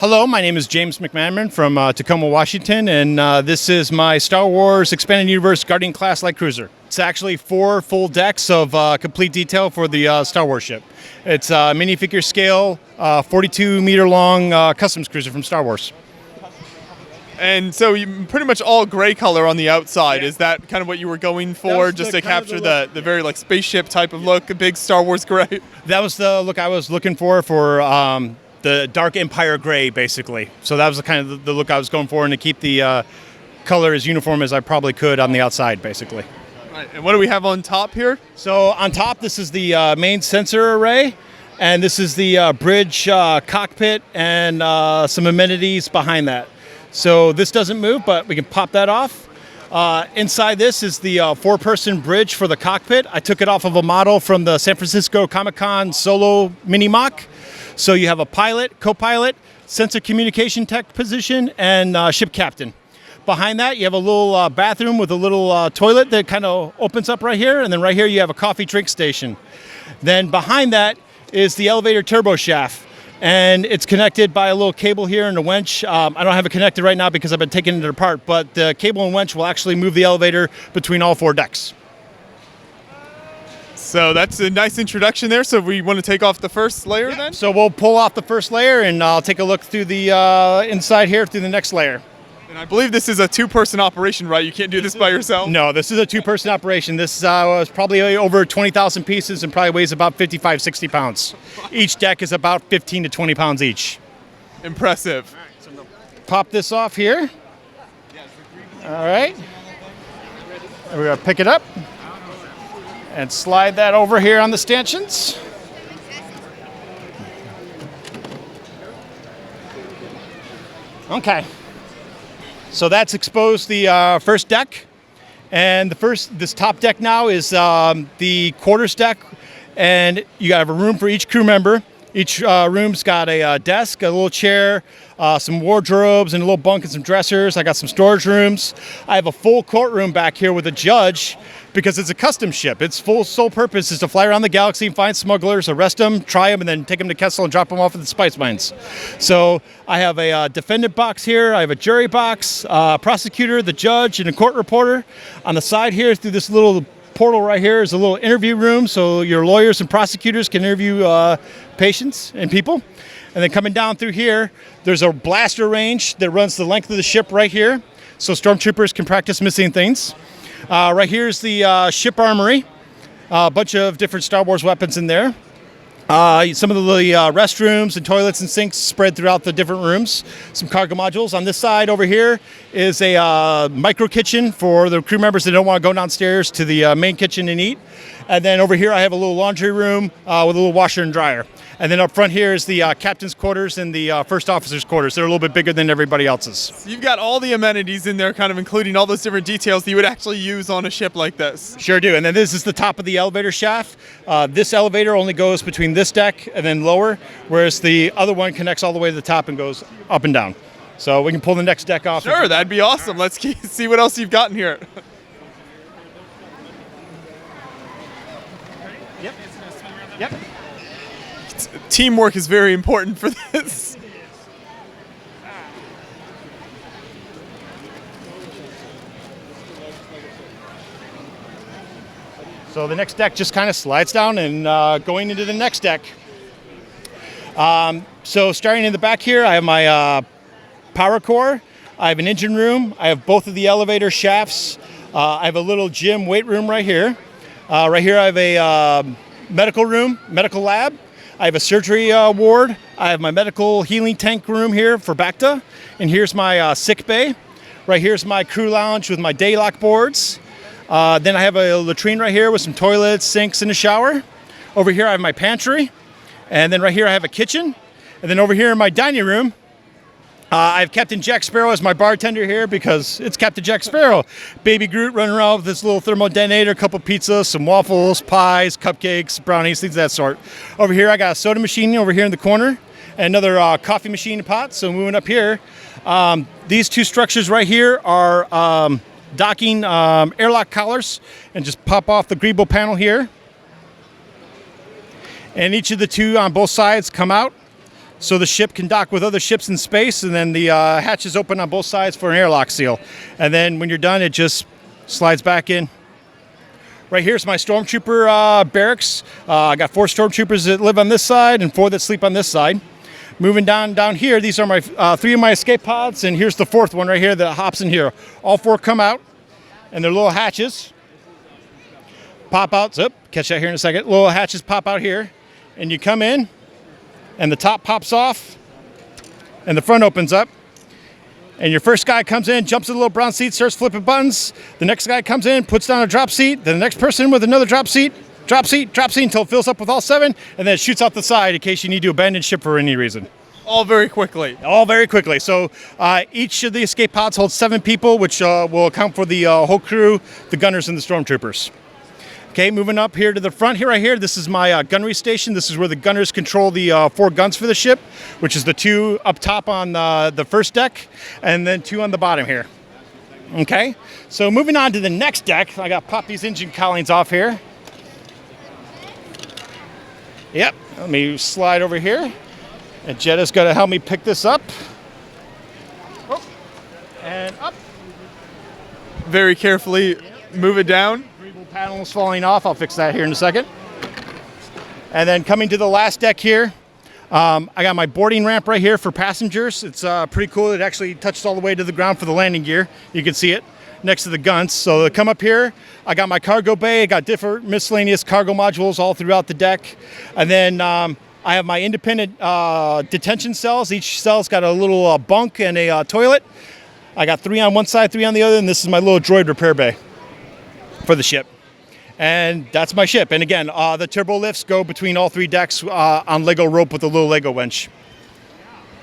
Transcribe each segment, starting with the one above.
Hello, my name is James McManamon from Tacoma, Washington, and this is my Star Wars Expanded Universe Guardian Class Light Cruiser. It's actually 4 full decks of complete detail for the Star Wars ship. It's a minifigure scale, 42-meter long customs cruiser from Star Wars. And so you pretty much all gray color on the outside. Yeah. Is that kind of what you were going for, just to capture the very like spaceship type of look, a big Star Wars gray? That was the look I was looking for the Dark Empire gray, basically. So that was the kind of the look I was going for, and to keep the color as uniform as I probably could on the outside, basically. Right. And what do we have on top here? So on top, this is the main sensor array, and this is the bridge cockpit and some amenities behind that. So this doesn't move, but we can pop that off. Inside this is the 4-person bridge for the cockpit. I took it off of a model from the San Francisco Comic-Con Solo Mini Mock. So you have a pilot, co-pilot, sensor communication tech position, and ship captain. Behind that, you have a little bathroom with a little toilet that kind of opens up right here. And then right here, you have a coffee drink station. Then behind that is the elevator turbo shaft. And it's connected by a little cable here and a winch. I don't have it connected right now because I've been taking it apart, but the cable and winch will actually move the elevator between all 4 decks. So that's a nice introduction there. So we want to take off the first layer then? So we'll pull off the first layer, and I'll take a look through the inside here through the next layer. And I believe this is a 2-person operation, right? You can't do this by yourself? No, this is a 2-person operation. This was probably over 20,000 pieces and probably weighs about 55, 60 pounds. Each deck is about 15 to 20 pounds each. Impressive. All right, so we'll pop this off here. All right. And we're going to pick it up and slide that over here on the stanchions. Okay. So that's exposed the first deck, and this top deck now is the quarters deck, and you have a room for each crew member. Each room's got a desk, a little chair, some wardrobes, and a little bunk and some dressers. I got some storage rooms. I have a full courtroom back here with a judge because it's a custom ship. Its sole purpose is to fly around the galaxy and find smugglers, arrest them, try them, and then take them to Kessel and drop them off at the spice mines. So I have a defendant box here. I have a jury box, prosecutor, the judge, and a court reporter. On the side here, through this little portal right here, is a little interview room, so your lawyers and prosecutors can interview patients and people. And then coming down through here, there's a blaster range that runs the length of the ship right here, so stormtroopers can practice missing things. Right here is the ship armory, a bunch of different Star Wars weapons in there. Some of the restrooms and toilets and sinks spread throughout the different rooms. Some cargo modules. On this side over here is a micro kitchen for the crew members that don't want to go downstairs to the main kitchen and eat. And then over here I have a little laundry room with a little washer and dryer. And then up front here is the captain's quarters and the first officer's quarters. They're a little bit bigger than everybody else's. So you've got all the amenities in there, kind of including all those different details that you would actually use on a ship like this. Sure do. And then this is the top of the elevator shaft. This elevator only goes between this deck and then lower, whereas the other one connects all the way to the top and goes up and down. So we can pull the next deck off. Sure, that'd be awesome. Let's see what else you've got in here. Yep. Yep. Teamwork is very important for this. So the next deck just kind of slides down, and going into the next deck. So starting in the back here, I have my power core. I have an engine room. I have both of the elevator shafts. I have a little gym weight room right here. Right here I have a medical room, medical lab. I have a surgery ward. I have my medical healing tank room here for Bacta. And here's my sick bay. Right here's my crew lounge with my daylock boards. Then I have a latrine right here with some toilets, sinks, and a shower. Over here I have my pantry. And then right here I have a kitchen. And then over here in my dining room, I have Captain Jack Sparrow as my bartender here because it's Captain Jack Sparrow. Baby Groot running around with this little thermodetonator, a couple pizzas, some waffles, pies, cupcakes, brownies, things of that sort. Over here I got a soda machine over here in the corner and another coffee machine and pot. So moving up here, these 2 structures right here are docking airlock collars, and just pop off the greeble panel here. And each of the 2 on both sides come out. so the ship can dock with other ships in space, and then the hatches open on both sides for an airlock seal. And then when you're done, it just slides back in. Right here's my stormtrooper barracks. I got 4 stormtroopers that live on this side and 4 that sleep on this side. Moving down here, these are my 3 of my escape pods, and here's the 4th one right here that hops in here. All 4 come out, and they're little hatches. Pop out. So, catch that here in a second. Little hatches pop out here, and you come in, and the top pops off, and the front opens up. And your first guy comes in, jumps in the little brown seat, starts flipping buttons. The next guy comes in, puts down a drop seat. Then the next person with another drop seat until it fills up with all 7, and then it shoots out the side in case you need to abandon ship for any reason. All very quickly. All very quickly. So each of the escape pods holds 7 people, which will account for the whole crew, the gunners, and the stormtroopers. Okay, moving up here to the front here, right here, this is my gunnery station. This is where the gunners control the 4 guns for the ship, which is the 2 up top on the first deck, and then 2 on the bottom here. Okay, so moving on to the next deck, I got to pop these engine cowlings off here. Yep, let me slide over here. And Jetta's going to help me pick this up. Oh, and up. Very carefully move it down. Panel is falling off. I'll fix that here in a second. And then coming to the last deck here, I got my boarding ramp right here for passengers. It's pretty cool. It actually touches all the way to the ground for the landing gear. You can see it next to the guns. So to come up here, I got my cargo bay. I got different miscellaneous cargo modules all throughout the deck. And then I have my independent detention cells. Each cell's got a little bunk and a toilet. I got 3 on one side, 3 on the other, and this is my little droid repair bay for the ship. And that's my ship. And again, the turbo lifts go between all 3 decks on Lego rope with a little Lego winch.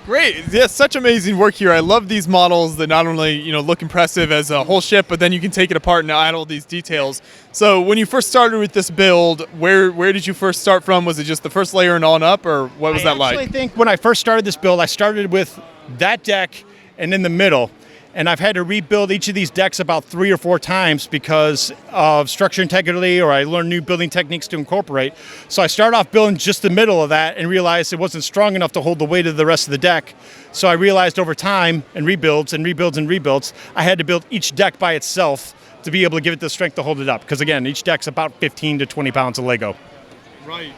Great. Yes, such amazing work here. I love these models that not only, look impressive as a whole ship, but then you can take it apart and add all these details. So when you first started with this build, where did you first start from? Was it just the first layer and on up, or what was that like? I actually think when I first started this build, I started with that deck and in the middle. And I've had to rebuild each of these decks about 3 or 4 times because of structure integrity, or I learned new building techniques to incorporate. So I started off building just the middle of that and realized it wasn't strong enough to hold the weight of the rest of the deck. So I realized over time, and rebuilds, I had to build each deck by itself to be able to give it the strength to hold it up. Because again, each deck's about 15 to 20 pounds of Lego. Right.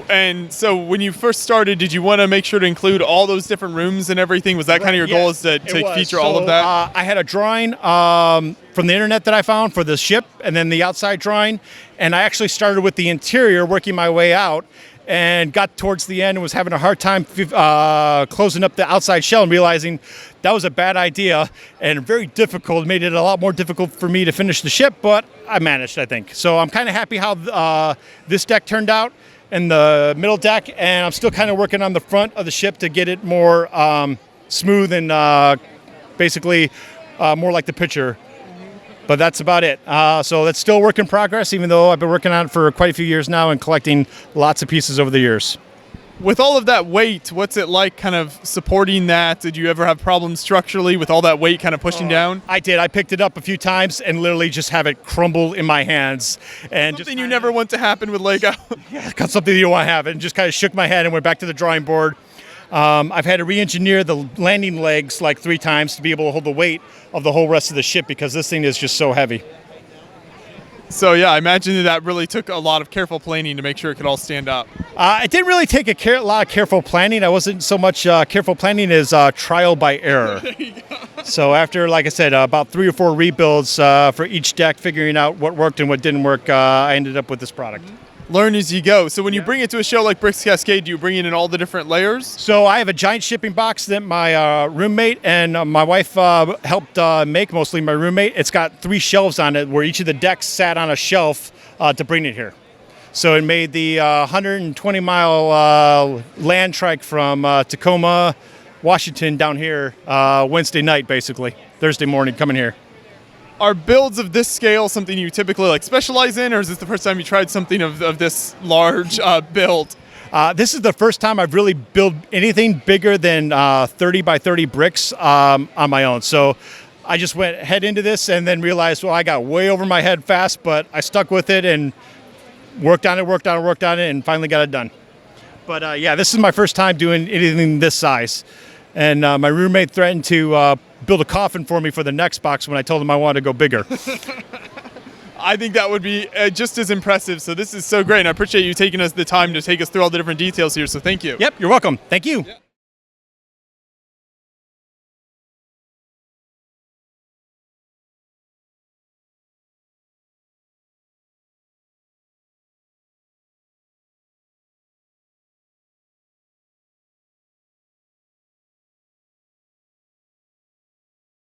And so when you first started, did you want to make sure to include all those different rooms and everything? Was that kind of your goal, is to feature all of that? I had a drawing from the internet that I found for the ship, and then the outside drawing. And I actually started with the interior, working my way out, and got towards the end and was having a hard time closing up the outside shell and realizing that was a bad idea and very difficult. It made it a lot more difficult for me to finish the ship, but I managed, I think. So I'm kind of happy how this deck turned out. And the middle deck, and I'm still kind of working on the front of the ship to get it more smooth and basically more like the picture. But that's about it. So that's still a work in progress, even though I've been working on it for quite a few years now and collecting lots of pieces over the years. With all of that weight, what's it like kind of supporting that? Did you ever have problems structurally with all that weight kind of pushing down? I did. I picked it up a few times and literally just have it crumble in my hands. And something you never want to happen with Lego. Yeah, got something you don't want to have. And just kind of shook my head and went back to the drawing board. I've had to re-engineer the landing legs like 3 times to be able to hold the weight of the whole rest of the ship because this thing is just so heavy. So yeah, I imagine that really took a lot of careful planning to make sure it could all stand up. It didn't really take a lot of careful planning. I wasn't so much careful planning as trial by error. There you go. So after, like I said, about 3 or 4 rebuilds for each deck, figuring out what worked and what didn't work, I ended up with this product. Learn as you go. So when you bring it to a show like Bricks Cascade, do you bring it in all the different layers? So I have a giant shipping box that my roommate and my wife helped make, mostly my roommate. It's got 3 shelves on it where each of the decks sat on a shelf to bring it here. So it made the 120-mile land trek from Tacoma, Washington down here Wednesday night, basically. Thursday morning, coming here. Are builds of this scale something you typically specialize in, or is this the first time you tried something of this large build? This is the first time I've really built anything bigger than 30 by 30 bricks on my own. So I just went head into this and then realized, well, I got way over my head fast, but I stuck with it and worked on it, and finally got it done. But yeah, this is my first time doing anything this size. And my roommate threatened to build a coffin for me for the next box when I told him I wanted to go bigger. I think that would be just as impressive. So this is so great. And I appreciate you taking us the time to take us through all the different details here. So thank you. Yep, you're welcome. Thank you. Yeah.